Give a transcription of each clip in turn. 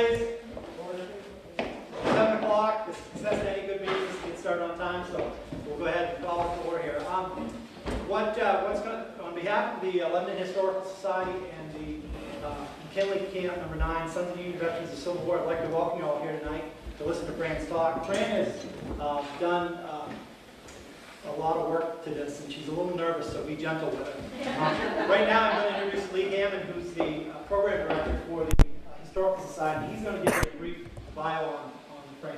please. 7 o'clock. The success of any good meeting is to get started on time, so we'll go ahead and call it to order here. On behalf of the Lebanon Historical Society and the McKinley Camp Number 9 Sons of Union Veterans of the Civil War, I'd like to welcome you all here tonight to listen to Fran's talk. Fran has done a lot of work to this, and she's a little nervous, so be gentle with her. Right now, I'm going to introduce Lee Hammond, who's the program director for the Historical Society. He's going to give a brief bio on Fran.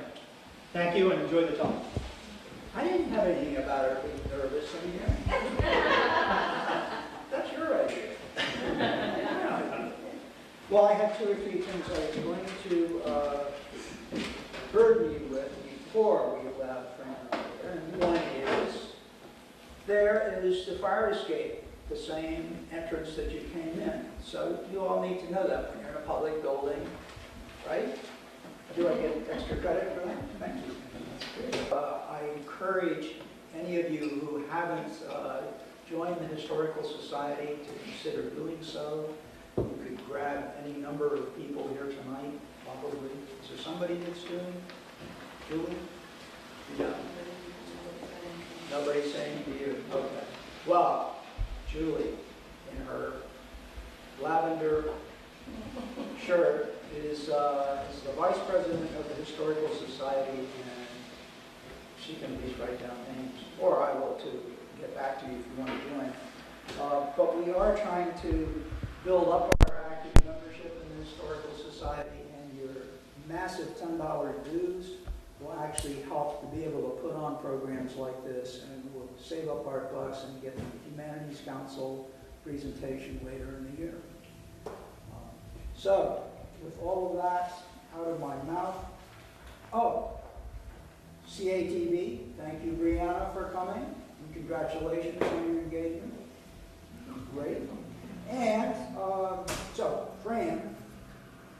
Thank you, and enjoy the talk. I didn't have anything about her being nervous in here. That's your idea. Well, I have 2 or 3 things I was going to burden you with before we allow Fran over there. And one is, there is the fire escape, the same entrance that you came in. So you all need to know that when you're in a public building, right? Do I get extra credit for that? Thank you. I encourage any of you who haven't joined the Historical Society to consider doing so. You could grab any number of people here tonight, probably. Is there somebody that's doing? Julie? No. Nobody's saying to you? Okay. Well, Julie, in her lavender shirt, is the vice president of the Historical Society, and she can at least write down names, or I will too, get back to you if you want to join. But we are trying to build up our active membership in the Historical Society, and your massive $10 dues will actually help to be able to put on programs like this, and we'll save up our bucks and get the Humanities Council presentation later in the year. So, with all of that out of my mouth, CATV, thank you, Brianna, for coming, and congratulations on your engagement. Great. And so, Fran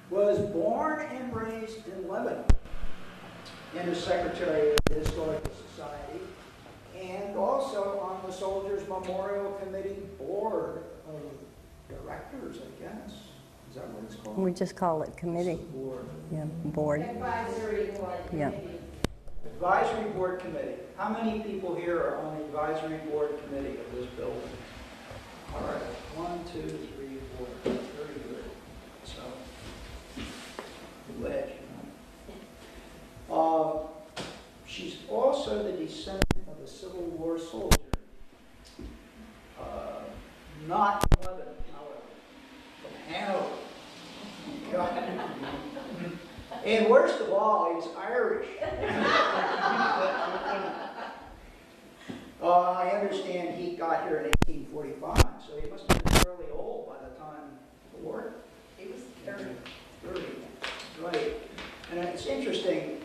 was born and raised in Lebanon, and is secretary of the Historical Society, and also on the Soldiers Memorial Committee Board of Directors, I guess. Is that what it's called? We just call it committee. Board. Yeah, board. Advisory board Yeah. committee. Advisory Board Committee. How many people here are on the Advisory Board Committee of this building? All right, 1, 2, 3, 4. Very good. So, glad you know. She's also the descendant of a Civil War soldier. Not in Lebanon, however, from Hanover. And worst of all, he was Irish. I understand he got here in 1845, so he must have been fairly old by the time of the war. He was 30. 30, right. And it's interesting,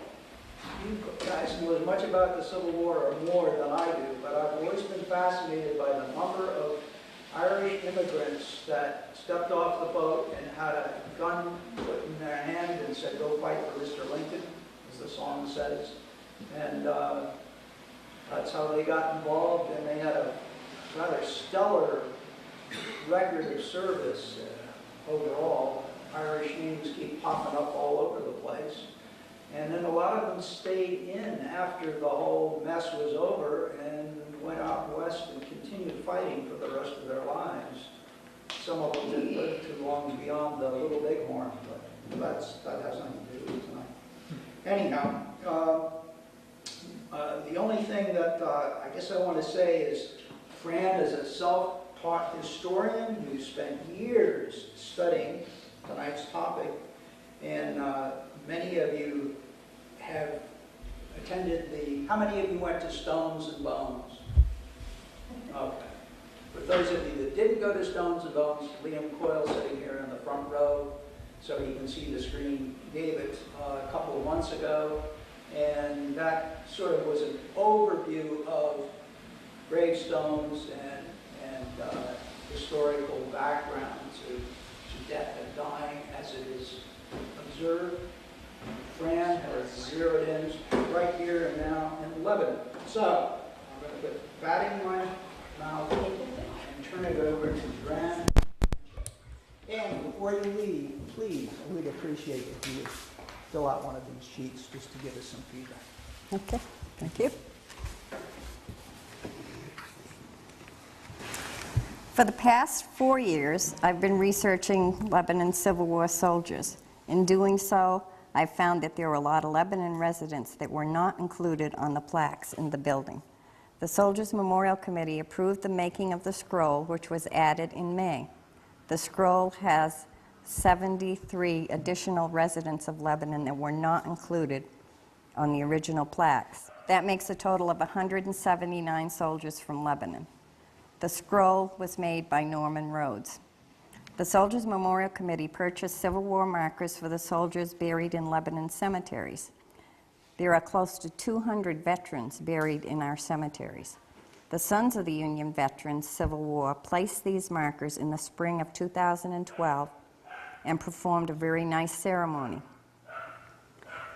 you guys know as much about the Civil War or more than I do, but I've always been fascinated by the number of Irish immigrants that stepped off the boat and had a gun put in their hand and said, "Go fight for Mr. Lincoln," as the song says. And that's how they got involved, and they had a rather stellar record of service overall. Irish names keep popping up all over the place. And then a lot of them stayed in after the whole mess was over and went out west and continued fighting for the rest of their lives. Some of them didn't live too long beyond the Little Bighorn, but that has nothing to do with tonight. Anyhow, the only thing that I guess I want to say is Fran is a self-taught historian who spent years studying tonight's topic, and many of you have attended how many of you went to Stones and Bones? Okay. For those of you that didn't go to Stones and Bones, Liam Coyle sitting here in the front row, so you can see the screen, gave it a couple of months ago, and that sort of was an overview of gravestones and historical background to death and dying as it is observed. Fran has zeroed in right here and now in Lebanon. So, I'm going to put that in my mouth and turn it over to Fran. And before you leave, please, we'd appreciate if you would fill out one of these sheets just to give us some feedback. Okay, thank you. For the past 4 years, I've been researching Lebanon Civil War soldiers. In doing so, I found that there were a lot of Lebanon residents that were not included on the plaques in the building. The Soldiers Memorial Committee approved the making of the scroll, which was added in May. The scroll has 73 additional residents of Lebanon that were not included on the original plaques. That makes a total of 179 soldiers from Lebanon. The scroll was made by Norman Rhodes. The Soldiers Memorial Committee purchased Civil War markers for the soldiers buried in Lebanon cemeteries. There are close to 200 veterans buried in our cemeteries. The Sons of the Union Veterans Civil War placed these markers in the spring of 2012 and performed a very nice ceremony.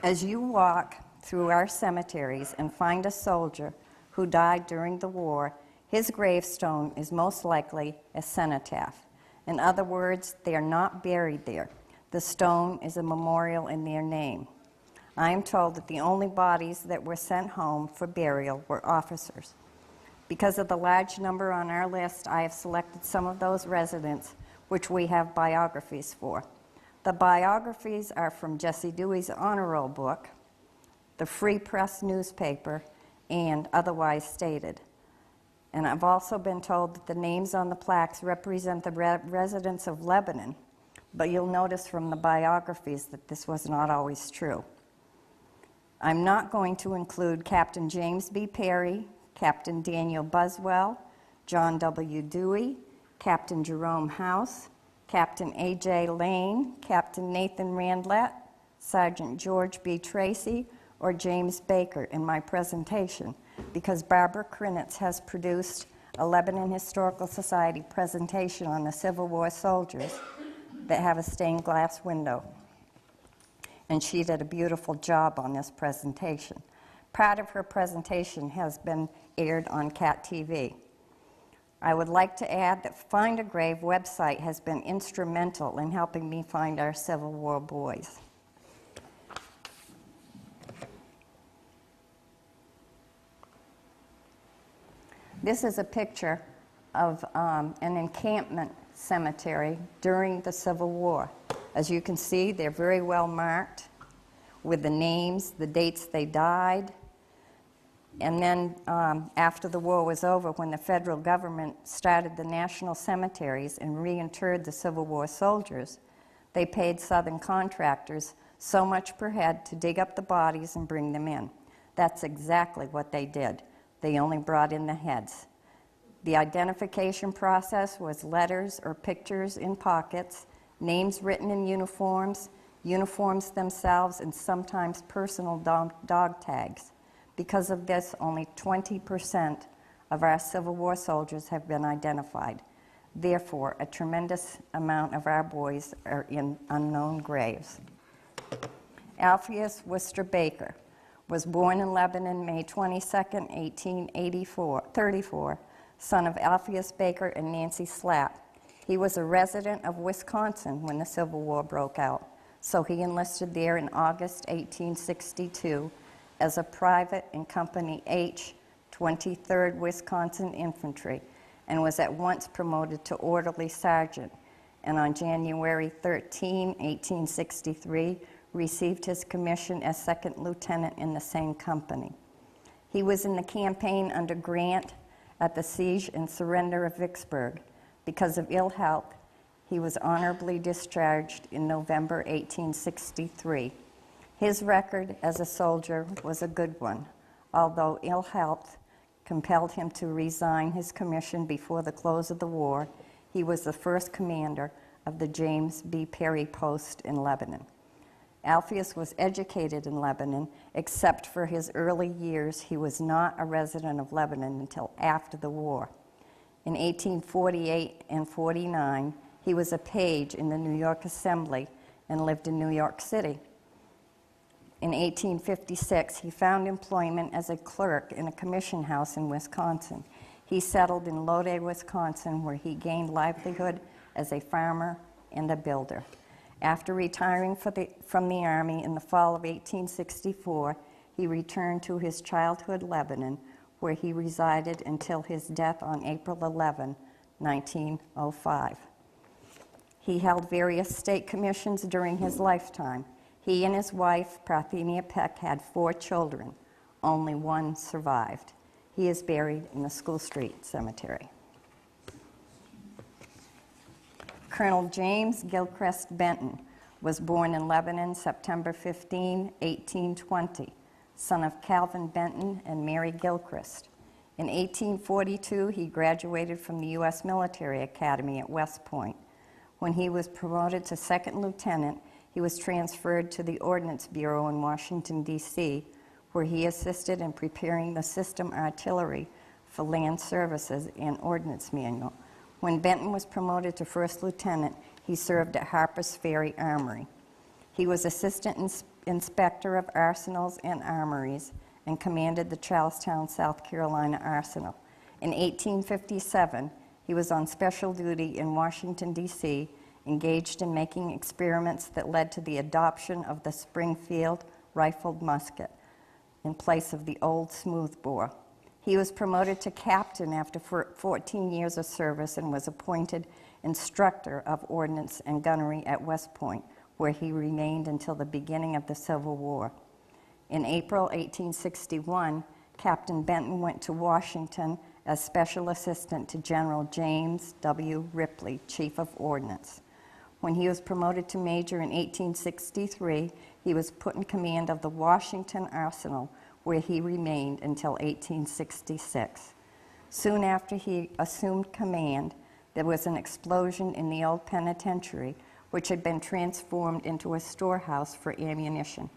As you walk through our cemeteries and find a soldier who died during the war, his gravestone is most likely a cenotaph. In other words, they are not buried there. The stone is a memorial in their name. I am told that the only bodies that were sent home for burial were officers. Because of the large number on our list, I have selected some of those residents which we have biographies for. The biographies are from Jesse Dewey's Honor Roll book, the Free Press newspaper, and otherwise stated. And I've also been told that the names on the plaques represent the residents of Lebanon, but you'll notice from the biographies that this was not always true. I'm not going to include Captain James B. Perry, Captain Daniel Buswell, John W. Dewey, Captain Jerome House, Captain A.J. Lane, Captain Nathan Randlett, Sergeant George B. Tracy, or James Baker in my presentation, because Barbara Krinitz has produced a Lebanon Historical Society presentation on the Civil War soldiers that have a stained glass window. And she did a beautiful job on this presentation. Part of her presentation has been aired on CAT TV. I would like to add that Find a Grave website has been instrumental in helping me find our Civil War boys. This is a picture of an encampment cemetery during the Civil War. As you can see, they're very well marked with the names, the dates they died. And then after the war was over, when the federal government started the national cemeteries and reinterred the Civil War soldiers, they paid Southern contractors so much per head to dig up the bodies and bring them in. That's exactly what they did. They only brought in the heads. The identification process was letters or pictures in pockets, names written in uniforms, uniforms themselves, and sometimes personal dog tags. Because of this, only 20% of our Civil War soldiers have been identified. Therefore, a tremendous amount of our boys are in unknown graves. Alpheus Worcester Baker was born in Lebanon May 22, 1834, son of Alpheus Baker and Nancy Slapp. He was a resident of Wisconsin when the Civil War broke out, so he enlisted there in August 1862 as a private in Company H, 23rd Wisconsin Infantry, and was at once promoted to orderly sergeant, and on January 13, 1863, received his commission as second lieutenant in the same company. He was in the campaign under Grant at the siege and surrender of Vicksburg. Because of ill health, he was honorably discharged in November 1863. His record as a soldier was a good one, although ill health compelled him to resign his commission before the close of the war. He was the first commander of the James B. Perry Post in Lebanon. Alpheus was educated in Lebanon, except for his early years. He was not a resident of Lebanon until after the war. In 1848 and 49, he was a page in the New York Assembly and lived in New York City. In 1856, he found employment as a clerk in a commission house in Wisconsin. He settled in Lodi, Wisconsin, where he gained livelihood as a farmer and a builder. After retiring from the Army in the fall of 1864, he returned to his childhood Lebanon, where he resided until his death on April 11, 1905. He held various state commissions during his lifetime. He and his wife, Parthenia Peck, had 4 children. Only one survived. He is buried in the School Street Cemetery. Colonel James Gilchrist Benton was born in Lebanon September 15, 1820, son of Calvin Benton and Mary Gilchrist. In 1842, he graduated from the U.S. Military Academy at West Point. When he was promoted to second lieutenant, he was transferred to the Ordnance Bureau in Washington, D.C., where he assisted in preparing the system artillery for land services and ordnance manual. When Benton was promoted to first lieutenant, he served at Harper's Ferry Armory. He was assistant inspector of arsenals and armories and commanded the Charlestown, South Carolina Arsenal. In 1857, he was on special duty in Washington, D.C., engaged in making experiments that led to the adoption of the Springfield rifled musket in place of the old smoothbore. He was promoted to captain after 14 years of service and was appointed instructor of ordnance and gunnery at West Point, where he remained until the beginning of the Civil War. In April 1861, Captain Benton went to Washington as special assistant to General James W. Ripley, Chief of Ordnance. When he was promoted to major in 1863, he was put in command of the Washington Arsenal, where he remained until 1866. Soon after he assumed command, there was an explosion in the old penitentiary, which had been transformed into a storehouse for ammunition.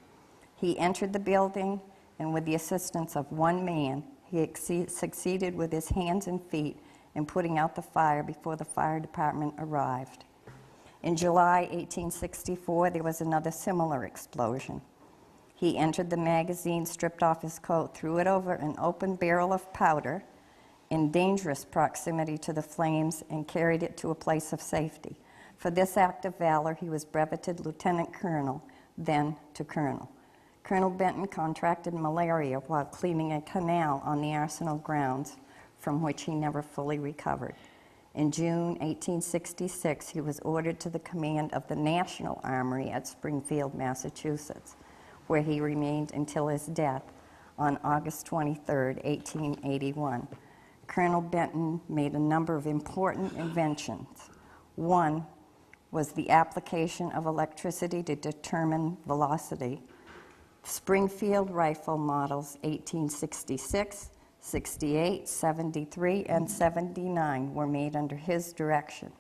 He entered the building, and with the assistance of one man, he succeeded with his hands and feet in putting out the fire before the fire department arrived. In July 1864, there was another similar explosion. He entered the magazine, stripped off his coat, threw it over an open barrel of powder in dangerous proximity to the flames, and carried it to a place of safety. For this act of valor, he was breveted lieutenant colonel, then to colonel. Colonel Benton contracted malaria while cleaning a canal on the arsenal grounds, from which he never fully recovered. In June 1866, he was ordered to the command of the National Armory at Springfield, Massachusetts, where he remained until his death on August 23, 1881. Colonel Benton made a number of important inventions. One was the application of electricity to determine velocity. Springfield rifle models 1866, 68, 73, and 79 were made under his direction.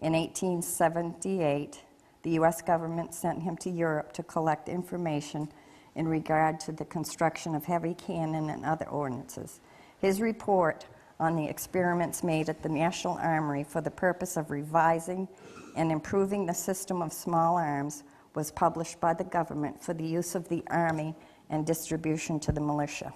In 1878, the U.S. government sent him to Europe to collect information in regard to the construction of heavy cannon and other ordnances. His report on the experiments made at the National Armory for the purpose of revising and improving the system of small arms was published by the government for the use of the Army and distribution to the militia.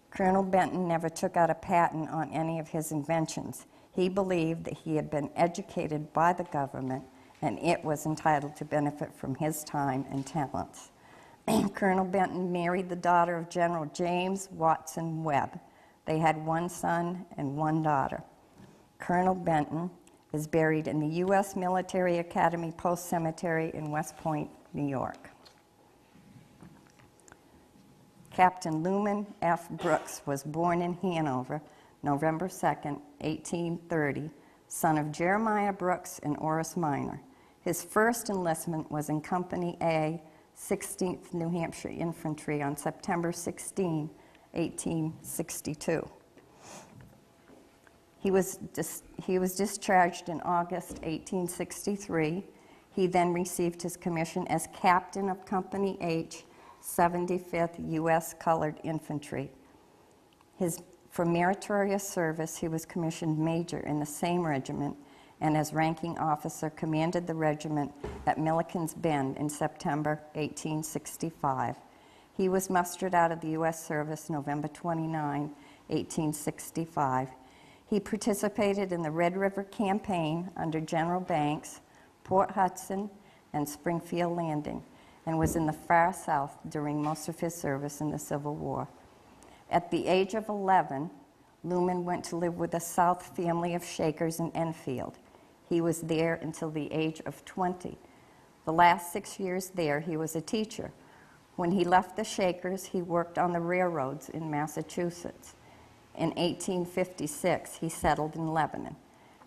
Colonel Benton never took out a patent on any of his inventions. He believed that he had been educated by the government and it was entitled to benefit from his time and talents. Colonel Benton married the daughter of General James Watson Webb. They had one son and one daughter. Colonel Benton is buried in the U.S. Military Academy Post Cemetery in West Point, New York. Captain Luman F. Brooks was born in Hanover, November 2, 1830, son of Jeremiah Brooks and Oris Minor. His first enlistment was in Company A, 16th New Hampshire Infantry on September 16, 1862. He was discharged in August 1863. He then received his commission as captain of Company H, 75th U.S. Colored Infantry. For meritorious service, he was commissioned major in the same regiment, and as ranking officer commanded the regiment at Milliken's Bend in September 1865. He was mustered out of the U.S. service November 29, 1865. He participated in the Red River Campaign under General Banks, Port Hudson, and Springfield Landing, and was in the far south during most of his service in the Civil War. At the age of 11, Lumen went to live with a South family of Shakers in Enfield. He was there until the age of 20. The last 6 years there, he was a teacher. When he left the Shakers, he worked on the railroads in Massachusetts. In 1856, he settled in Lebanon.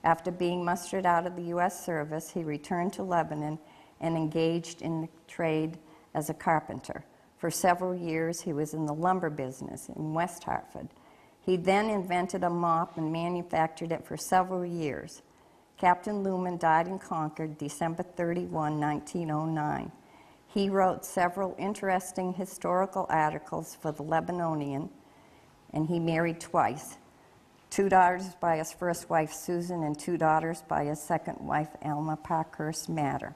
After being mustered out of the U.S. service, he returned to Lebanon and engaged in the trade as a carpenter. For several years, he was in the lumber business in West Hartford. He then invented a mop and manufactured it for several years. Captain Lumen died in Concord December 31, 1909. He wrote several interesting historical articles for the Lebanonian, and he married twice. 2 daughters by his first wife, Susan, and 2 daughters by his second wife, Alma Parkhurst Matter.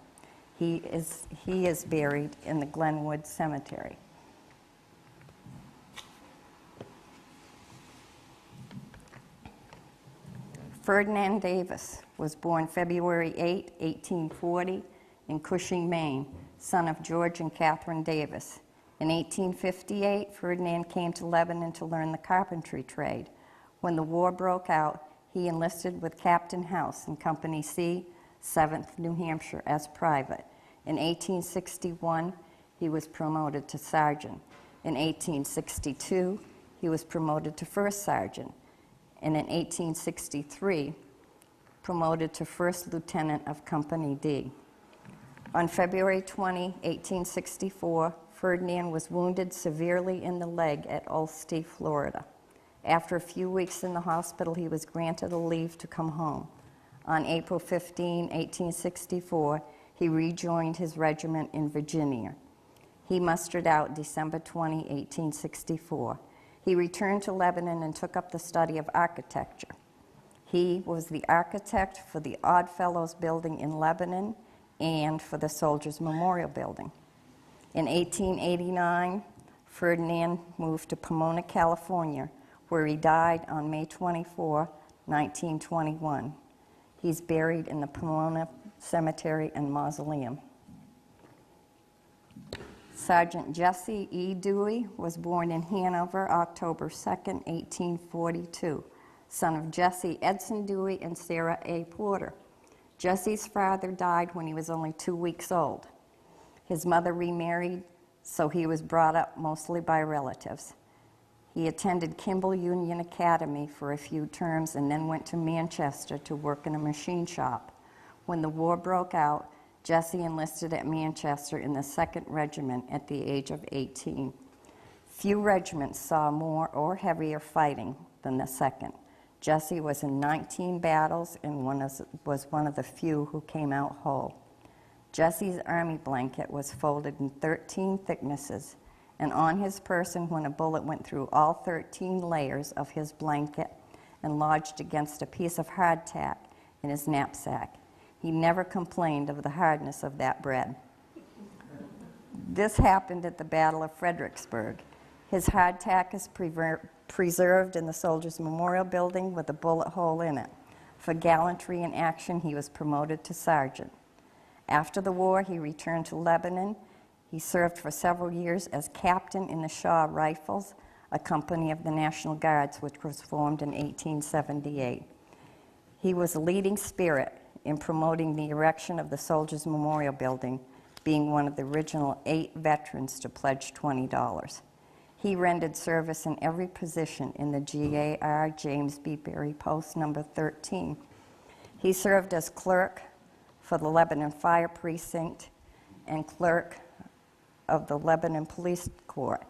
He is buried in the Glenwood Cemetery. Ferdinand Davis was born February 8, 1840, in Cushing, Maine, son of George and Catherine Davis. In 1858, Ferdinand came to Lebanon to learn the carpentry trade. When the war broke out, he enlisted with Captain House in Company C, 7th New Hampshire, as private. In 1861, he was promoted to sergeant. In 1862, he was promoted to first sergeant. And in 1863, promoted to first lieutenant of Company D. On February 20, 1864, Ferdinand was wounded severely in the leg at Ulster, Florida. After a few weeks in the hospital, he was granted a leave to come home. On April 15, 1864, he rejoined his regiment in Virginia. He mustered out December 20, 1864. He returned to Lebanon and took up the study of architecture. He was the architect for the Oddfellows Building in Lebanon and for the Soldiers Memorial Building. In 1889, Ferdinand moved to Pomona, California, where he died on May 24, 1921. He's buried in the Pomona Cemetery and Mausoleum. Sergeant Jesse E. Dewey was born in Hanover, October 2, 1842, son of Jesse Edson Dewey and Sarah A. Porter. Jesse's father died when he was only 2 weeks old. His mother remarried, so he was brought up mostly by relatives. He attended Kimball Union Academy for a few terms and then went to Manchester to work in a machine shop. When the war broke out, Jesse enlisted at Manchester in the 2nd Regiment at the age of 18. Few regiments saw more or heavier fighting than the 2nd. Jesse was in 19 battles and was one of the few who came out whole. Jesse's army blanket was folded in 13 thicknesses, and on his person when a bullet went through all 13 layers of his blanket and lodged against a piece of hardtack in his knapsack. He never complained of the hardness of that bread. This happened at the Battle of Fredericksburg. His hardtack is preserved in the Soldiers Memorial Building with a bullet hole in it. For gallantry in action, he was promoted to sergeant. After the war, he returned to Lebanon. He served for several years as captain in the Shaw Rifles, a company of the National Guards which was formed in 1878. He was a leading spirit in promoting the erection of the Soldiers Memorial Building, being one of the original 8 veterans to pledge $20. He rendered service in every position in the GAR James B. Berry Post number 13. He served as clerk for the Lebanon Fire Precinct and clerk of the Lebanon Police Court.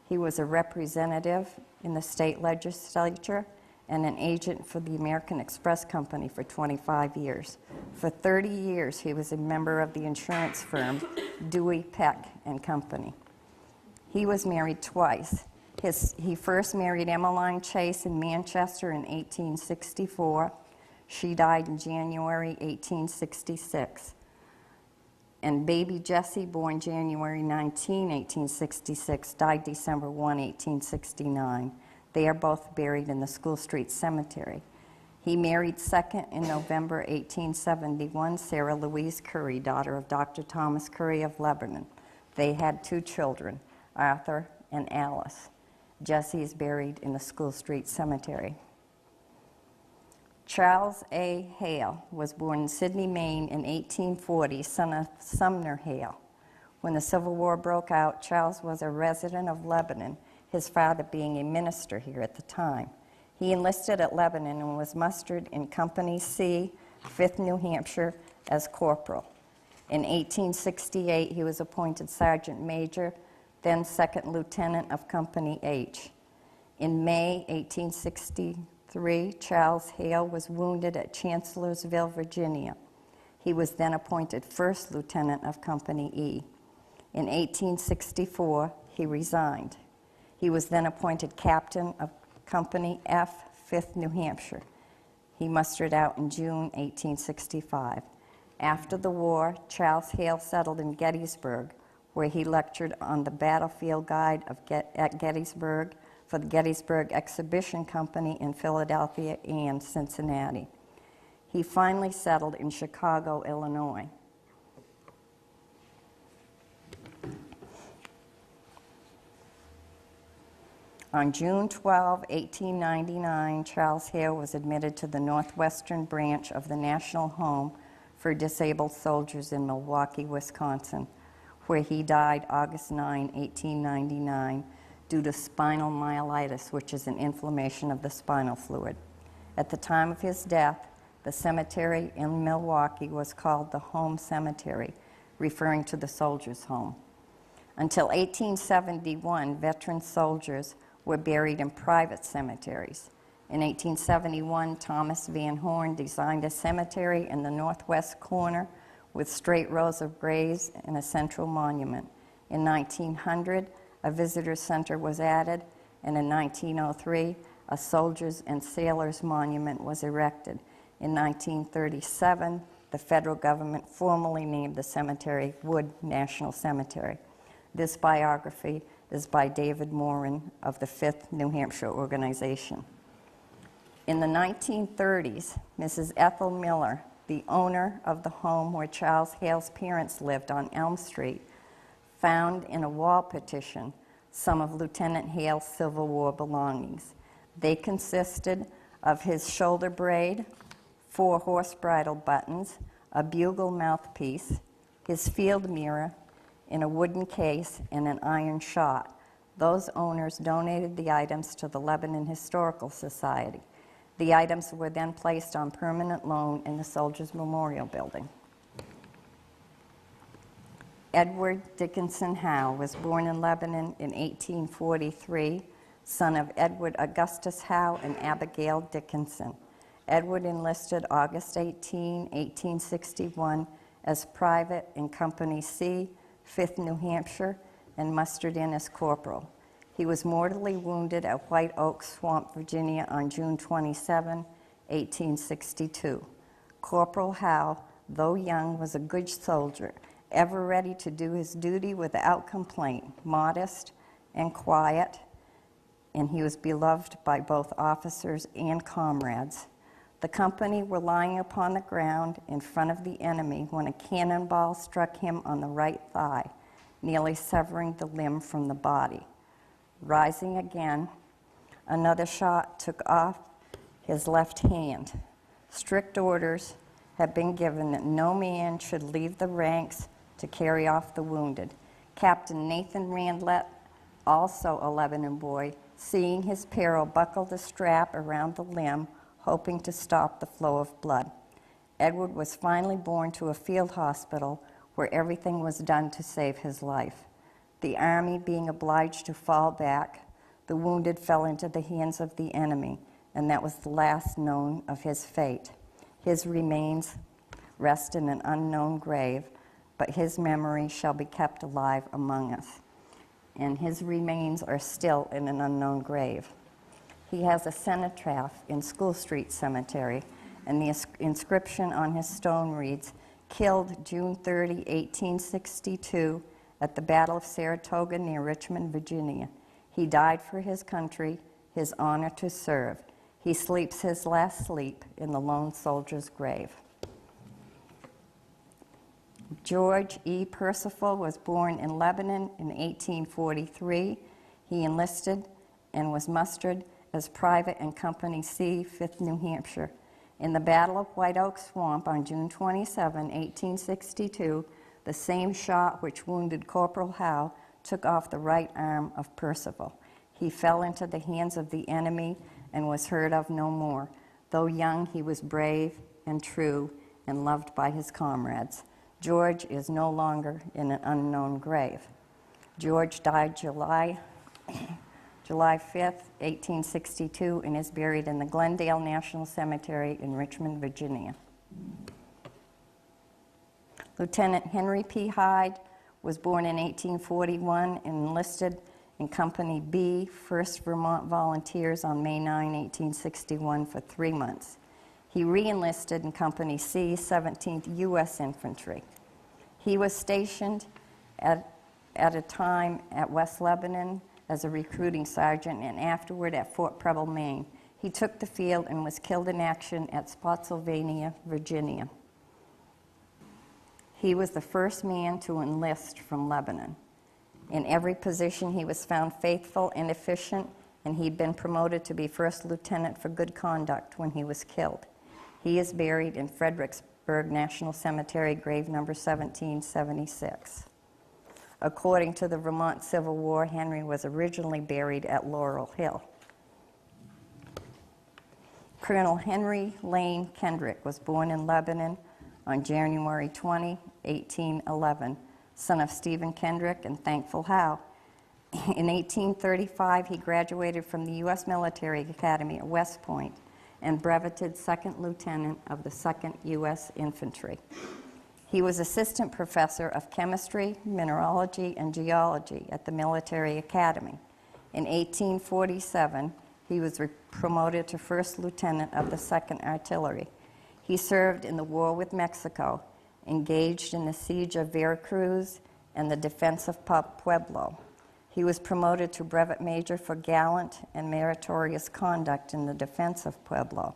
He was a representative in the state legislature and an agent for the American Express Company for 25 years. For 30 years, he was a member of the insurance firm Dewey, Peck and Company. He was married twice. He first married Emmeline Chase in Manchester in 1864. She died in January 1866. And baby Jesse, born January 19, 1866, died December 1, 1869. They are both buried in the School Street Cemetery. He married second in November 1871 Sarah Louise Curry, daughter of Dr. Thomas Curry of Lebanon. They had 2 children, Arthur and Alice. Jesse is buried in the School Street Cemetery. Charles A. Hale was born in Sydney, Maine in 1840, son of Sumner Hale. When the Civil War broke out, Charles was a resident of Lebanon, his father being a minister here at the time. He enlisted at Lebanon and was mustered in Company C, 5th New Hampshire, as corporal. In 1868, he was appointed sergeant major, then second lieutenant of Company H. In May 1863, Charles Hale was wounded at Chancellorsville, Virginia. He was then appointed first lieutenant of Company E. In 1864, he resigned. He was then appointed captain of Company F, 5th New Hampshire. He mustered out in June 1865. After the war, Charles Hale settled in Gettysburg, where he lectured on the battlefield guide at Gettysburg for the Gettysburg Exhibition Company in Philadelphia and Cincinnati. He finally settled in Chicago, Illinois. On June 12, 1899, Charles Hale was admitted to the Northwestern branch of the National Home for Disabled Soldiers in Milwaukee, Wisconsin, where he died August 9, 1899, due to spinal myelitis, which is an inflammation of the spinal fluid. At the time of his death, the cemetery in Milwaukee was called the Home Cemetery, referring to the soldiers' home. Until 1871, veteran soldiers were buried in private cemeteries. In 1871, Thomas Van Horn designed a cemetery in the northwest corner with straight rows of graves and a central monument. In 1900, a visitor center was added, and in 1903, a soldiers and sailors monument was erected. In 1937, the federal government formally named the cemetery Wood National Cemetery. This biography is by David Morin of the 5th New Hampshire organization. In the 1930s, Mrs. Ethel Miller, the owner of the home where Charles Hale's parents lived on Elm Street, found in a wall petition some of Lieutenant Hale's Civil War belongings. They consisted of his shoulder braid, 4 horse bridle buttons, a bugle mouthpiece, his field mirror in a wooden case, and an iron shot. Those owners donated the items to the Lebanon Historical Society. The items were then placed on permanent loan in the Soldiers Memorial Building. Edward Dickinson Howe was born in Lebanon in 1843, son of Edward Augustus Howe and Abigail Dickinson. Edward enlisted August 18, 1861, as private in Company C, 5th New Hampshire, and mustered in as corporal. He was mortally wounded at White Oak Swamp, Virginia on June 27, 1862. Corporal Howe, though young, was a good soldier, ever ready to do his duty without complaint, modest and quiet, and he was beloved by both officers and comrades. The company were lying upon the ground in front of the enemy when a cannonball struck him on the right thigh, nearly severing the limb from the body. Rising again, another shot took off his left hand. Strict orders had been given that no man should leave the ranks to carry off the wounded. Captain Nathan Randlett, also a Lebanon boy, seeing his peril, buckled a strap around the limb, hoping to stop the flow of blood. Edward was finally borne to a field hospital where everything was done to save his life. The army being obliged to fall back, the wounded fell into the hands of the enemy, and that was the last known of his fate. His remains rest in an unknown grave, but his memory shall be kept alive among us. And his remains are still in an unknown grave. He has a cenotaph in School Street Cemetery, and the inscription on his stone reads, "Killed June 30, 1862, at the Battle of Saratoga near Richmond, Virginia. He died for his country, his honor to serve. He sleeps his last sleep in the lone soldier's grave. George E. Percival was born in Lebanon in 1843. He enlisted and was mustered as Private in Company C, 5th New Hampshire. In the Battle of White Oak Swamp on June 27, 1862, the same shot which wounded Corporal Howe took off the right arm of Percival. He fell into the hands of the enemy and was heard of no more. Though young, he was brave and true and loved by his comrades. George is no longer in an unknown grave. George died July 5th, 1862, and is buried in the Glendale National Cemetery in Richmond, Virginia. Lieutenant Henry P. Hyde was born in 1841 and enlisted in Company B, 1st Vermont Volunteers, on May 9, 1861, for 3 months. He re-enlisted in Company C, 17th U.S. Infantry. He was stationed at a time at West Lebanon as a recruiting sergeant and afterward at Fort Preble, Maine. He took the field and was killed in action at Spotsylvania, Virginia. He was the first man to enlist from Lebanon. In every position, he was found faithful and efficient, and he'd been promoted to be first lieutenant for good conduct when he was killed. He is buried in Fredericksburg National Cemetery, grave number 1776. According to the Vermont Civil War, Henry was originally buried at Laurel Hill. Colonel Henry Lane Kendrick was born in Lebanon on January 20, 1811, son of Stephen Kendrick and Thankful Howe. In 1835, he graduated from the U.S. Military Academy at West Point and breveted second lieutenant of the 2nd U.S. Infantry. He was assistant professor of chemistry, mineralogy, and geology at the Military Academy. In 1847, he was promoted to first lieutenant of the 2nd Artillery. He served in the war with Mexico, engaged in the siege of Veracruz and the defense of Pueblo. He was promoted to brevet major for gallant and meritorious conduct in the defense of Pueblo.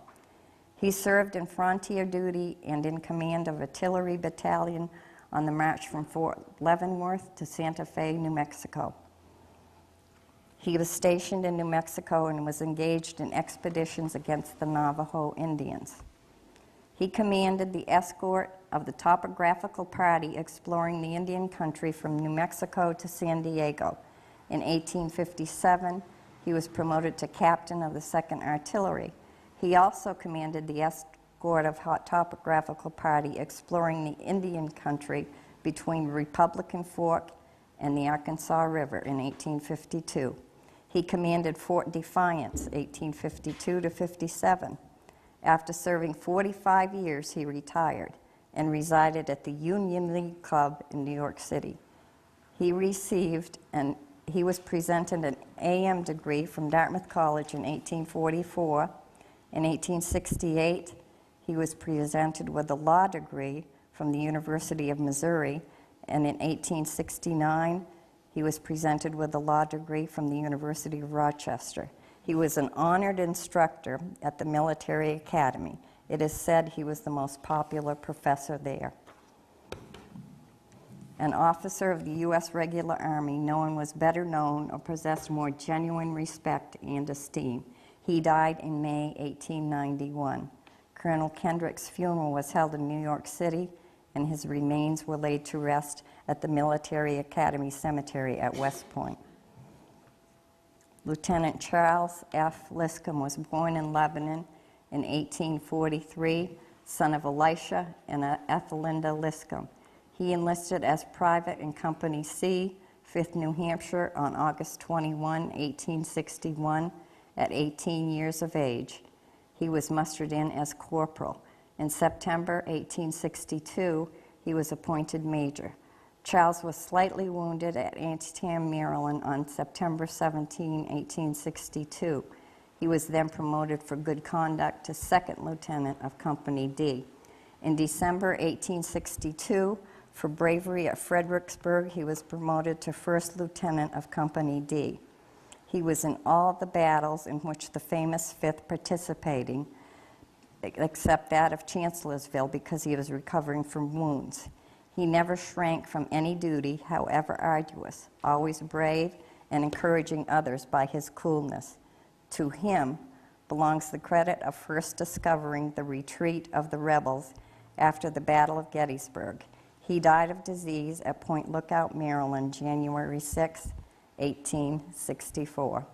He served in frontier duty and in command of artillery battalion on the march from Fort Leavenworth to Santa Fe, New Mexico. He was stationed in New Mexico and was engaged in expeditions against the Navajo Indians. He commanded the escort of the topographical party exploring the Indian country from New Mexico to San Diego. In 1857, he was promoted to captain of the 2nd Artillery. He also commanded the escort of topographical party exploring the Indian country between Republican Fork and the Arkansas River in 1852. He commanded Fort Defiance, 1852 to 57. After serving 45 years, he retired and resided at the Union League Club in New York City. He was presented an AM degree from Dartmouth College in 1844. In 1868, he was presented with a law degree from the University of Missouri, and in 1869, he was presented with a law degree from the University of Rochester. He was an honored instructor at the Military Academy. It is said he was the most popular professor there. An officer of the U.S. Regular Army, no one was better known or possessed more genuine respect and esteem. He died in May 1891. Colonel Kendrick's funeral was held in New York City, and his remains were laid to rest at the Military Academy Cemetery at West Point. Lieutenant Charles F. Liscombe was born in Lebanon in 1843, son of Elisha and Ethelinda Liscombe. He enlisted as private in Company C, 5th New Hampshire, on August 21, 1861, at 18 years of age. He was mustered in as corporal. In September 1862, he was appointed major. Charles was slightly wounded at Antietam, Maryland on September 17, 1862. He was then promoted for good conduct to second lieutenant of Company D. In December 1862, for bravery at Fredericksburg, he was promoted to first lieutenant of Company D. He was in all the battles in which the famous 5th participating, except that of Chancellorsville, because he was recovering from wounds. He never shrank from any duty, however arduous, always brave and encouraging others by his coolness. To him belongs the credit of first discovering the retreat of the rebels after the Battle of Gettysburg. He died of disease at Point Lookout, Maryland, January 6, 1864.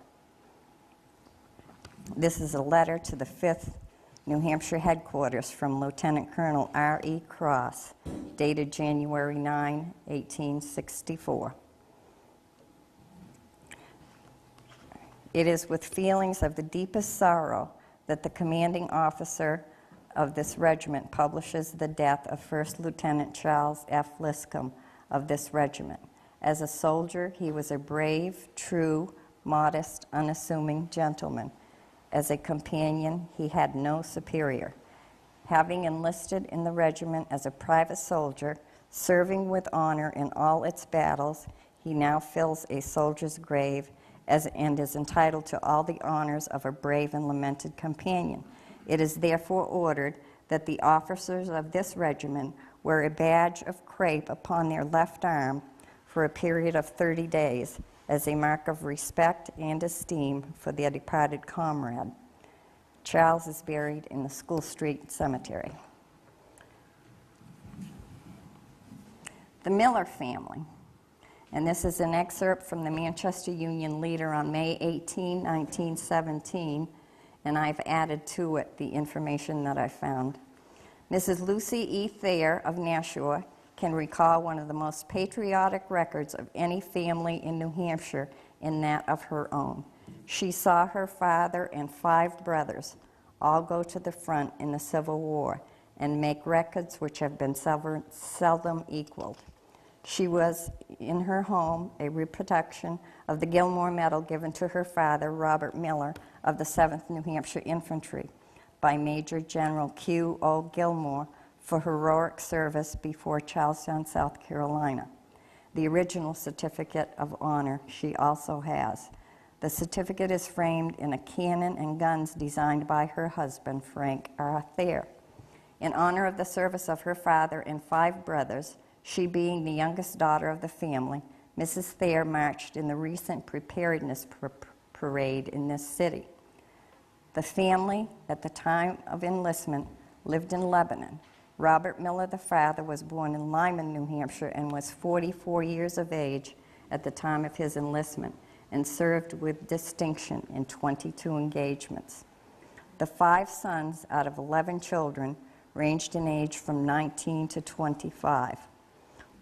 This is a letter to the 5th New Hampshire headquarters from Lieutenant Colonel R.E. Cross, dated January 9, 1864. It is with feelings of the deepest sorrow that the commanding officer of this regiment publishes the death of First Lieutenant Charles F. Liscombe of this regiment. As a soldier, he was a brave, true, modest, unassuming gentleman. As a companion, he had no superior. Having enlisted in the regiment as a private soldier, serving with honor in all its battles, he now fills a soldier's grave and is entitled to all the honors of a brave and lamented companion. It is therefore ordered that the officers of this regiment wear a badge of crape upon their left arm for a period of 30 days as a mark of respect and esteem for their departed comrade. Charles is buried in the School Street Cemetery. The Miller family, and this is an excerpt from the Manchester Union Leader on May 18, 1917, and I've added to it the information that I found. Mrs. Lucy E. Thayer of Nashua can recall one of the most patriotic records of any family in New Hampshire in that of her own. She saw her father and 5 brothers all go to the front in the Civil War and make records which have been seldom equaled. She was, in her home, a reproduction of the Gilmore Medal given to her father, Robert Miller, of the 7th New Hampshire Infantry, by Major General Q. O. Gilmore, for heroic service before Charlestown, South Carolina. The original certificate of honor she also has. The certificate is framed in a cannon and guns designed by her husband, Frank R. Thayer. In honor of the service of her father and 5 brothers, she being the youngest daughter of the family, Mrs. Thayer marched in the recent preparedness parade in this city. The family, at the time of enlistment, lived in Lebanon. Robert Miller, the father, was born in Lyman, New Hampshire, and was 44 years of age at the time of his enlistment, and served with distinction in 22 engagements. The 5 sons out of 11 children ranged in age from 19 to 25.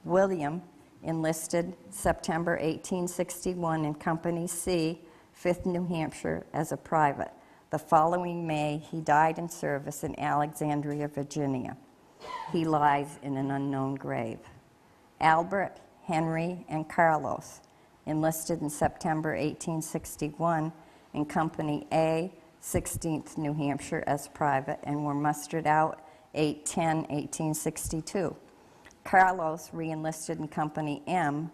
William enlisted September 1861 in Company C, 5th New Hampshire, as a private. The following May, he died in service in Alexandria, Virginia. He lies in an unknown grave. Albert, Henry, and Carlos enlisted in September 1861 in Company A, 16th New Hampshire, as private, and were mustered out 8/10/1862. Carlos re-enlisted in Company M,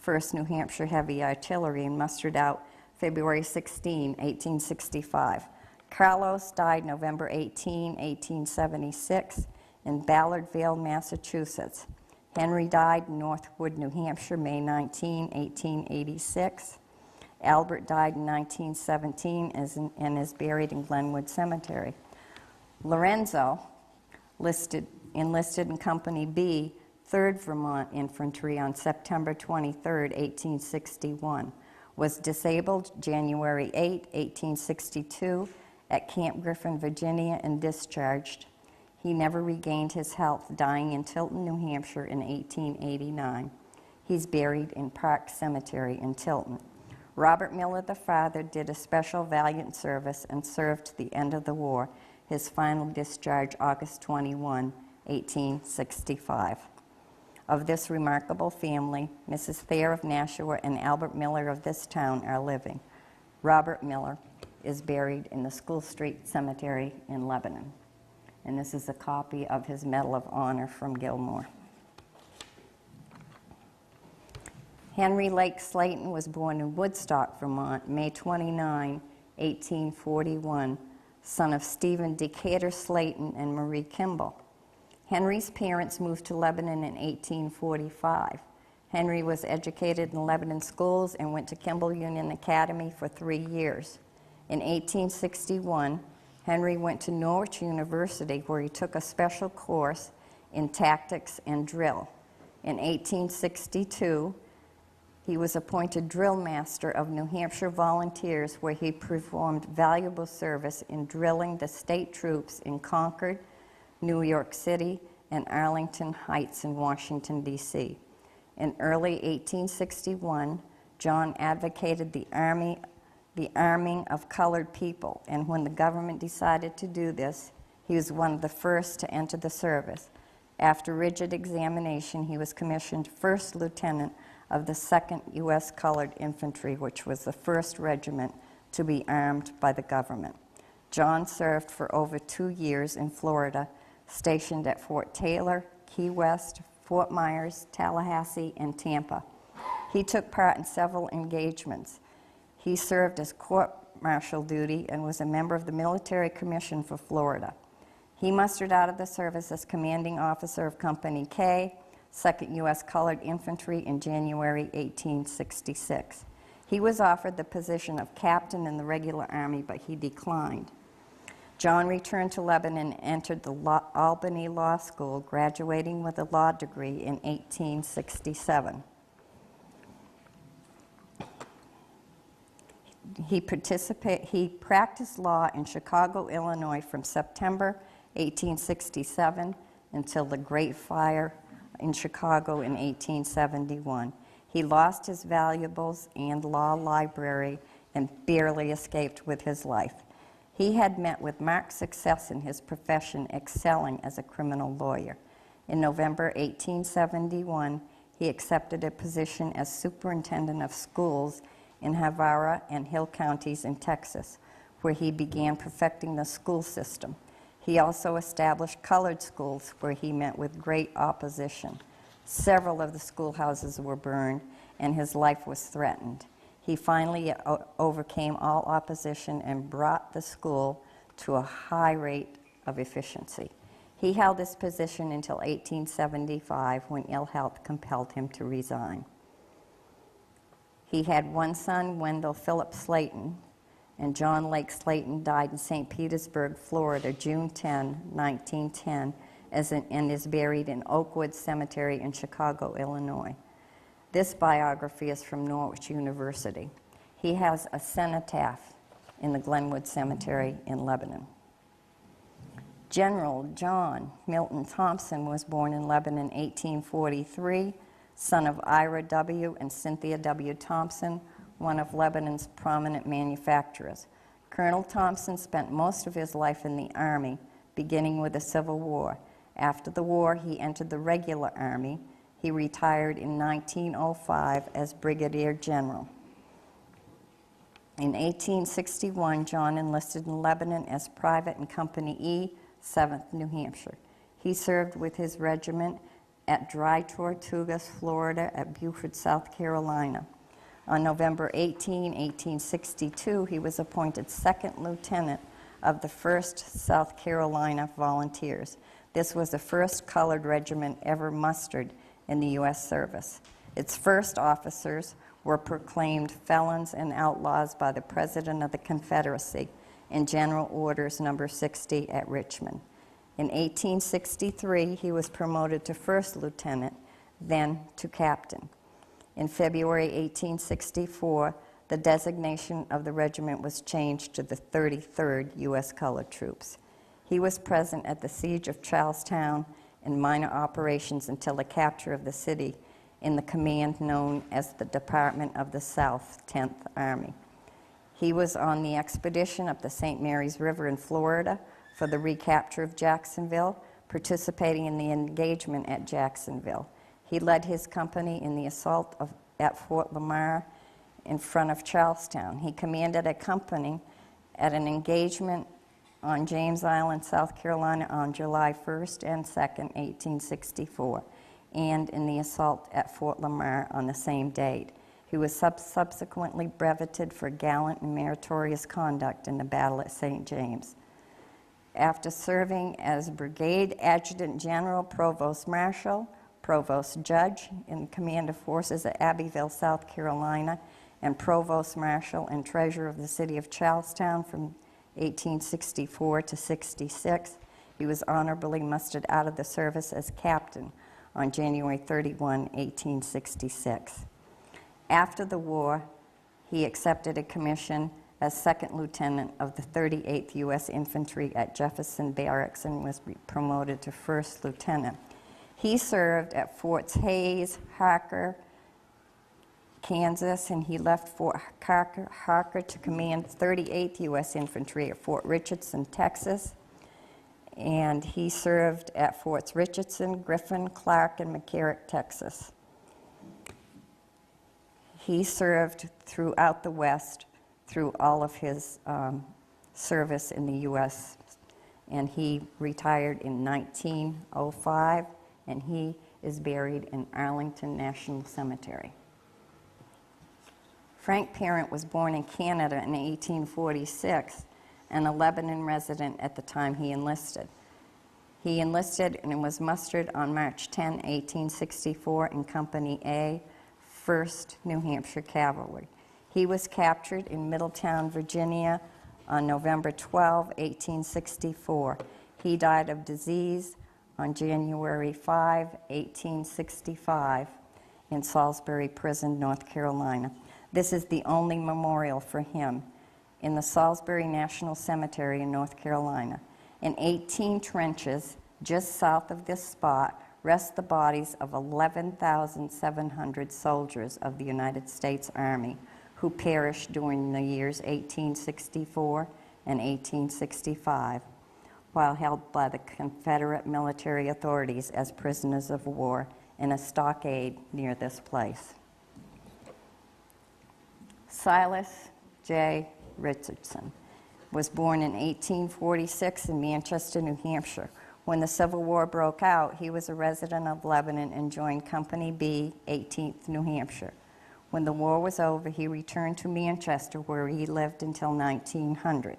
1st New Hampshire Heavy Artillery, and mustered out February 16, 1865. Carlos died November 18, 1876, in Ballardville, Massachusetts. Henry died in Northwood, New Hampshire, May 19, 1886. Albert died in 1917 and is buried in Glenwood Cemetery. Lorenzo enlisted in Company B, 3rd Vermont Infantry, on September 23, 1861. Was disabled January 8, 1862, at Camp Griffin, Virginia, and discharged. He never regained his health, dying in Tilton, New Hampshire in 1889. He's buried in Park Cemetery in Tilton. Robert Miller, the father, did a special valiant service and served to the end of the war. His final discharge, August 21, 1865. Of this remarkable family, Mrs. Thayer of Nashua and Albert Miller of this town are living. Robert Miller is buried in the School Street Cemetery in Lebanon. And this is a copy of his Medal of Honor from Gilmore. Henry Lake Slayton was born in Woodstock, Vermont, May 29, 1841, son of Stephen Decatur Slayton and Marie Kimball. Henry's parents moved to Lebanon in 1845. Henry was educated in Lebanon schools and went to Kimball Union Academy for 3 years. In 1861, Henry went to Norwich University, where he took a special course in tactics and drill. In 1862, he was appointed drill master of New Hampshire Volunteers, where he performed valuable service in drilling the state troops in Concord, New York City, and Arlington Heights in Washington, D.C. In early 1861, John advocated the arming of colored people, and when the government decided to do this, he was one of the first to enter the service. After rigid examination, he was commissioned first lieutenant of the 2nd U.S. Colored Infantry, which was the first regiment to be armed by the government. John served for over 2 years in Florida, stationed at Fort Taylor, Key West, Fort Myers, Tallahassee, and Tampa. He took part in several engagements. He served as court-martial duty and was a member of the Military Commission for Florida. He mustered out of the service as commanding officer of Company K, 2nd U.S. Colored Infantry, in January 1866. He was offered the position of captain in the regular army, but he declined. John returned to Lebanon and entered the Albany Law School, graduating with a law degree in 1867. He practiced law in Chicago, Illinois from September 1867 until the Great Fire in Chicago in 1871. He lost his valuables and law library and barely escaped with his life. He had met with marked success in his profession, excelling as a criminal lawyer. In November 1871, he accepted a position as superintendent of schools in Havara and Hill counties in Texas, where he began perfecting the school system. He also established colored schools, where he met with great opposition. Several of the schoolhouses were burned, and his life was threatened. He finally overcame all opposition and brought the school to a high rate of efficiency. He held this position until 1875, when ill health compelled him to resign. He had one son, Wendell Philip Slayton, and John Lake Slayton died in St. Petersburg, Florida, June 10, 1910, and is buried in Oakwood Cemetery in Chicago, Illinois. This biography is from Norwich University. He has a cenotaph in the Glenwood Cemetery in Lebanon. General John Milton Thompson was born in Lebanon in 1843, son of Ira W. and Cynthia W. Thompson, one of Lebanon's prominent manufacturers. Colonel Thompson spent most of his life in the Army, beginning with the Civil War. After the war, he entered the regular Army. He retired in 1905 as Brigadier General. In 1861, John enlisted in Lebanon as private in Company E, 7th New Hampshire. He served with his regiment at Dry Tortugas, Florida, at Beaufort, South Carolina. On November 18, 1862, he was appointed second lieutenant of the 1st South Carolina Volunteers. This was the first colored regiment ever mustered in the U.S. service. Its first officers were proclaimed felons and outlaws by the President of the Confederacy in General Orders No. 60 at Richmond. In 1863, he was promoted to first lieutenant, then to captain. In February 1864, the designation of the regiment was changed to the 33rd U.S. Colored Troops. He was present at the siege of Charlestown and minor operations until the capture of the city in the command known as the Department of the South, 10th Army. He was on the expedition up the St. Mary's River in Florida for the recapture of Jacksonville, participating in the engagement at Jacksonville. He led his company in the assault at Fort Lamar in front of Charlestown. He commanded a company at an engagement on James Island, South Carolina on July 1st and 2nd, 1864. and in the assault at Fort Lamar on the same date. He was subsequently breveted for gallant and meritorious conduct in the battle at St. James. After serving as Brigade Adjutant General, Provost Marshal, Provost Judge in command of forces at Abbeville, South Carolina, and Provost Marshal and Treasurer of the City of Charlestown from 1864 to 66, he was honorably mustered out of the service as captain on January 31, 1866. After the war, he accepted a commission as second lieutenant of the 38th U.S. Infantry at Jefferson Barracks and was promoted to first lieutenant. He served at Forts Hays, Harker, Kansas, and he left Fort Harker to command 38th U.S. Infantry at Fort Richardson, Texas. And he served at Forts Richardson, Griffin, Clark, and McCarrick, Texas. He served throughout the West through all of his service in the U.S., and he retired in 1905, and he is buried in Arlington National Cemetery. Frank Parent was born in Canada in 1846 and a Lebanon resident at the time he enlisted. He enlisted and was mustered on March 10, 1864 in Company A, 1st New Hampshire Cavalry. He was captured in Middletown, Virginia on November 12, 1864. He died of disease on January 5, 1865 in Salisbury Prison, North Carolina. This is the only memorial for him in the Salisbury National Cemetery in North Carolina. In 18 trenches just south of this spot rest the bodies of 11,700 soldiers of the United States Army who perished during the years 1864 and 1865 while held by the Confederate military authorities as prisoners of war in a stockade near this place. Silas J. Richardson was born in 1846 in Manchester, New Hampshire. When the Civil War broke out, he was a resident of Lebanon and joined Company B, 18th New Hampshire. When the war was over, he returned to Manchester, where he lived until 1900.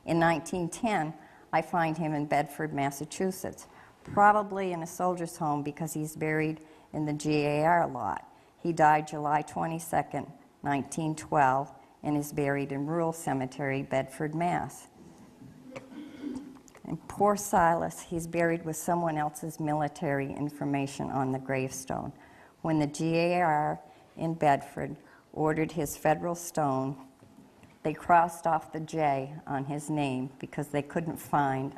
In 1910, I find him in Bedford, Massachusetts, probably in a soldier's home because he's buried in the GAR lot. He died July 22nd, 1912, and is buried in Rural Cemetery, Bedford, Mass. And poor Silas, he's buried with someone else's military information on the gravestone. When the GAR in Bedford ordered his federal stone, they crossed off the J on his name because they couldn't find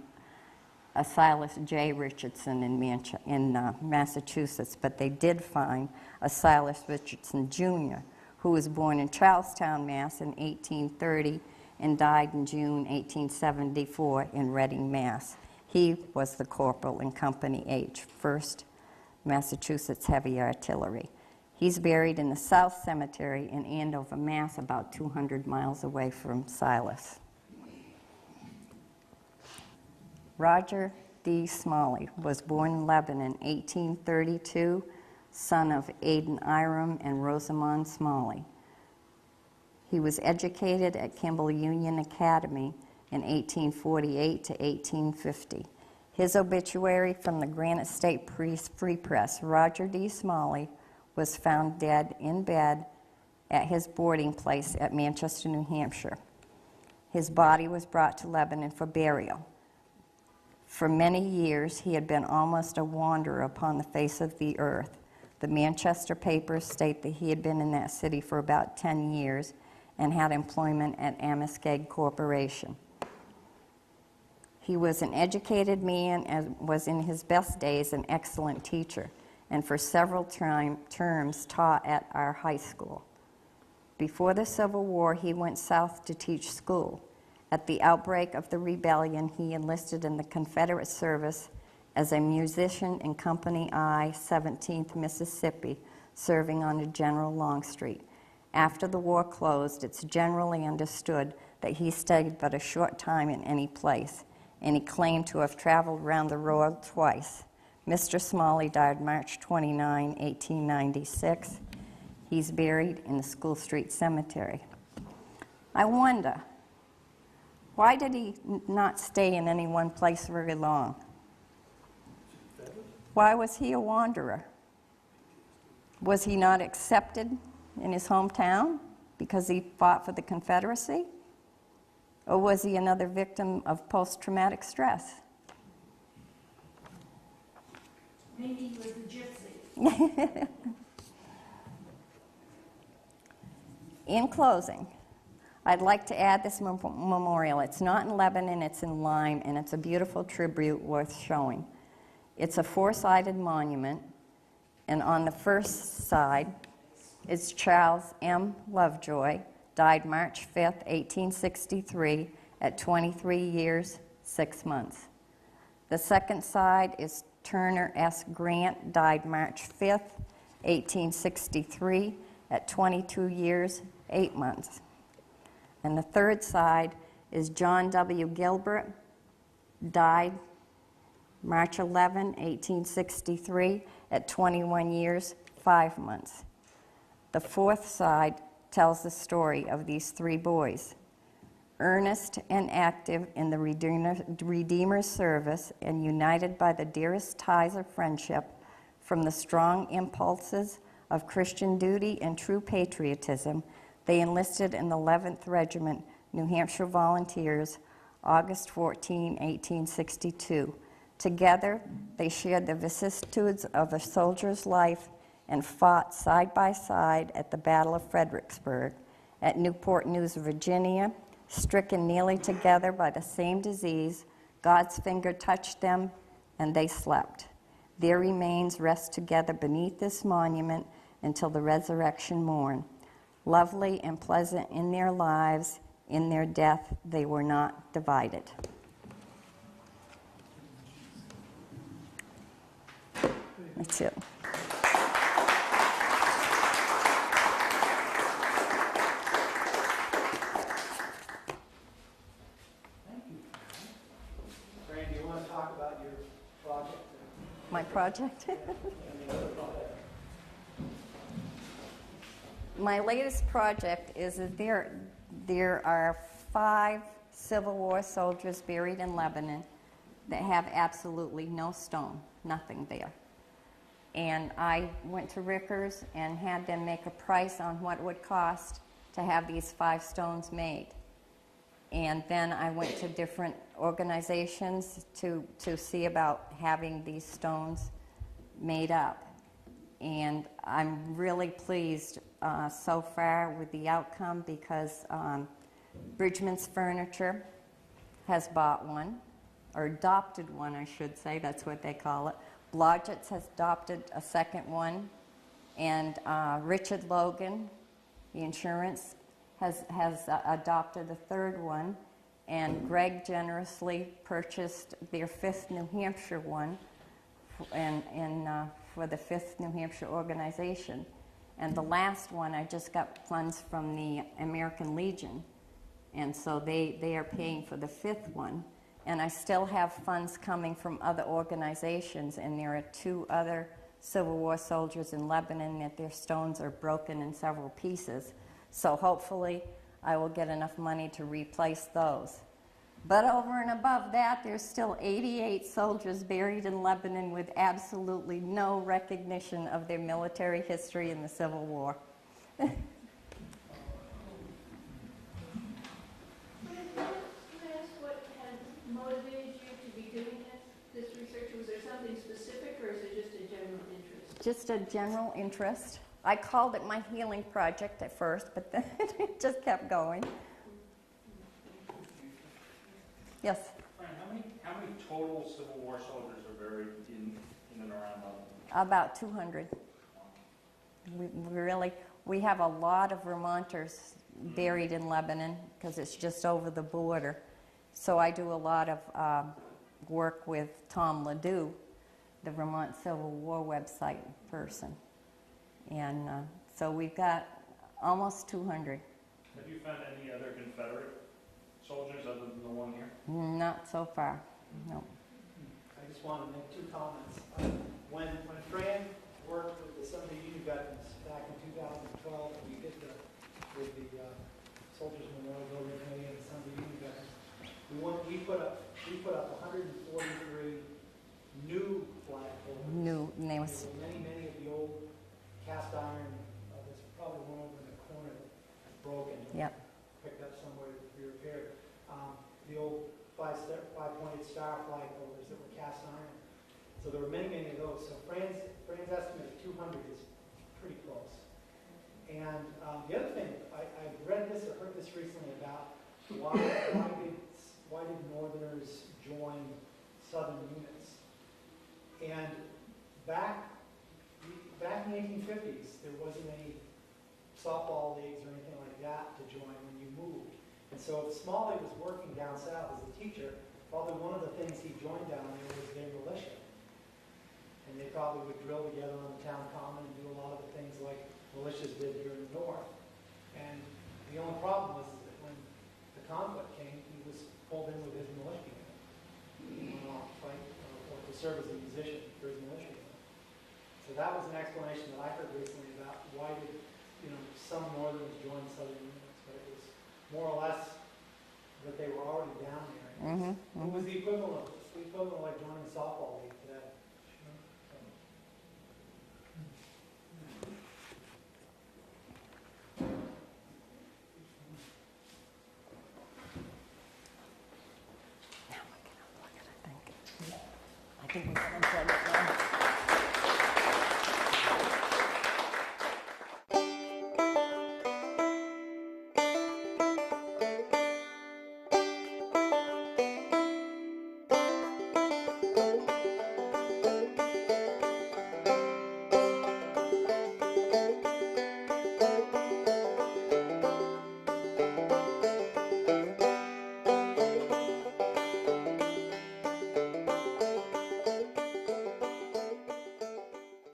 a Silas J. Richardson in Massachusetts, but they did find a Silas Richardson Jr., who was born in Charlestown, Mass. In 1830 and died in June 1874 in Reading, Mass. He was the corporal in Company H, 1st Massachusetts Heavy Artillery. He's buried in the South Cemetery in Andover, Mass., about 200 miles away from Silas. Roger D. Smalley was born in Lebanon in 1832, son of Aidan Iram and Rosamond Smalley. He was educated at Kimball Union Academy in 1848 to 1850. His obituary from the Granite State Free Press, Roger D. Smalley, was found dead in bed at his boarding place at Manchester, New Hampshire. His body was brought to Lebanon for burial. For many years, he had been almost a wanderer upon the face of the earth. The Manchester papers state that he had been in that city for about 10 years and had employment at Amoskeag Corporation. He was an educated man and was in his best days an excellent teacher, and for several terms taught at our high school. Before the Civil War, he went south to teach school. At the outbreak of the rebellion, he enlisted in the Confederate service as a musician in Company I, 17th Mississippi, serving under General Longstreet. After the war closed, it's generally understood that he stayed but a short time in any place, and he claimed to have traveled around the world twice. Mr. Smalley died March 29, 1896. He's buried in the School Street Cemetery. I wonder, why did he not stay in any one place very long? Why was he a wanderer? Was he not accepted in his hometown because he fought for the Confederacy? Or was he another victim of post-traumatic stress? Maybe he was a gypsy. In closing, I'd like to add this memorial. It's not in Lebanon, it's in Lyme, and it's a beautiful tribute worth showing. It's a four-sided monument, and on the first side is Charles M. Lovejoy, died March 5, 1863, at 23 years, 6 months. The second side is Turner S. Grant, died March 5, 1863, at 22 years, 8 months. And the third side is John W. Gilbert, died March 11, 1863, at 21 years, 5 months. The fourth side tells the story of these three boys, earnest and active in the Redeemer's service and united by the dearest ties of friendship from the strong impulses of Christian duty and true patriotism. They enlisted in the 11th Regiment, New Hampshire Volunteers, August 14, 1862. Together, they shared the vicissitudes of a soldier's life and fought side by side at the Battle of Fredericksburg, at Newport News, Virginia. Stricken nearly together by the same disease, God's finger touched them, and they slept. Their remains rest together beneath this monument until the resurrection morn. Lovely and pleasant in their lives, in their death they were not divided. That's it. Fran, do you want to talk about your project? My project? My latest project is that there are 5 Civil War soldiers buried in Lebanon that have absolutely no stone, nothing there. And I went to Rickers and had them make a price on what it would cost to have these 5 stones made. And then I went to different organizations to see about having these stones made up. And I'm really pleased so far with the outcome because Bridgman's Furniture has bought one, or adopted one, I should say, that's what they call it. Blodgett's has adopted a second one, and Richard Logan, the insurance, has adopted a third one, and Greg generously purchased their 5th New Hampshire one for the 5th New Hampshire organization. And the last one, I just got funds from the American Legion, and so they are paying for the 5th one. And I still have funds coming from other organizations, and there are 2 other Civil War soldiers in Lebanon that their stones are broken in several pieces. So hopefully I will get enough money to replace those. But over and above that, there's still 88 soldiers buried in Lebanon with absolutely no recognition of their military history in the Civil War. Motivated you to be doing this research? Was there something specific, or is it just a general interest? Just a general interest. I called it my healing project at first, but then it just kept going. Yes? Fran, how many total Civil War soldiers are buried in and around Lebanon? About 200. We have a lot of Vermonters buried in Lebanon because it's just over the border. So I do a lot of work with Tom Ledoux, the Vermont Civil War website person. And so we've got almost 200. Have you found any other Confederate soldiers other than the one here? Not so far, no. I just want to make 2 comments. When Fran worked with some of the union veterans back in 2012, we did with the Soldiers Memorial Building Committee and some of the union veterans, we put up 143 new flagpoles. New, and they There was, were many of the old cast iron, there's probably one over in the corner that's broken. yep, Picked up somewhere to be repaired. The old five-pointed star flagpoles that were cast iron. So there were many of those. So Fran's estimate of 200 is pretty close. And the other thing, I've read this or heard this recently about why did Northerners join Southern units? And back in the 1850s, there wasn't any softball leagues or anything like that to join when you moved. And so if Smalley was working down south as a teacher, probably one of the things he joined down there was their militia. And they probably would drill together on the town common and do a lot of the things like militias did here in the north. And the only problem was that when the conflict came, he was pulled in with his militia unit. He went off to fight or to serve as a musician for his militia unit. So that was an explanation that I heard recently about why did some Northerners join Southern units, but it was more or less that they were already down there. It was the equivalent of like joining a softball league today. I think we got